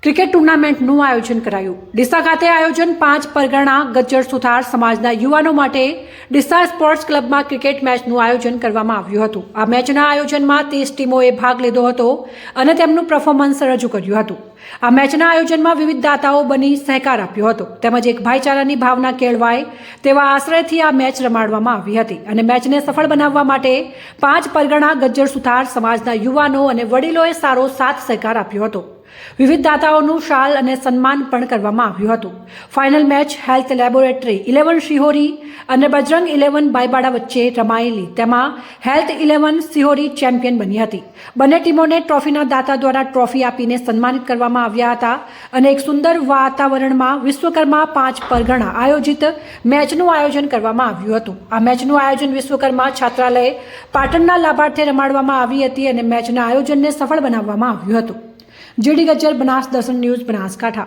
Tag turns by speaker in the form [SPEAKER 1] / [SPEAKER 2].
[SPEAKER 1] Cricket ટુર્નામેન્ટનું આયોજન કરાયું। ડીસા ખાતે આયોજન 5 પરગણા ગજ્જર સુથાર સમાજના યુવાનો માટે ડીસા સ્પોર્ટ્સ ક્લબમાં ક્રિકેટ મેચનું આયોજન કરવામાં આવ્યું હતું। આ મેચના આયોજનમાં 30 ટીમોએ ભાગ લીધો હતો અને તેમનું પરફોર્મન્સ રજૂ કર્યું હતું। આ મેચના આયોજનમાં વિવિધ દાતાઓ બની સહકાર આપ્યો હતો તેમજ એક ભાઈચારાની ભાવના કેળવાય તેવા આશ્રયથી આ મેચ રમાડવામાં આવી હતી અને મેચને સફળ બનાવવા માટે 5 પરગણા ગજ્જર સુથાર સમાજના યુવાનો અને વડીલોએ સારો સાથ સહકાર આપ્યો હતો। વિવિધ દાતાઓનું શાલ અને સન્માન પણ કરવામાં આવ્યું હતું। Final match health laboratory 11 Shihori અને બજરંગ 11 બાયબાડા વચ્ચે રમાયેલી તેમાં હેલ્થ 11 શિહોરી ચેમ્પિયન બની હતી। બંને ટીમોને ટ્રોફીના દાતા દ્વારા ટ્રોફી આપીને સન્માનિત કરવામાં આવ્યા હતા અને એક સુંદર વાતાવરણમાં વિશ્વકર્મા 5 પરગણા આયોજિત મેચનું આયોજન કરવામાં આવ્યું હતું। આ મેચનું આયોજન વિશ્વકર્મા છાત્રાલય પાટણના લાભાર્થે રમાડવામાં આવી હતી અને મેચના આયોજનને સફળ બનાવવામાં આવ્યું હતું। જીડી ગજ્જર, બનાસ દર્શન ન્યૂઝ, બનાસકાંઠા।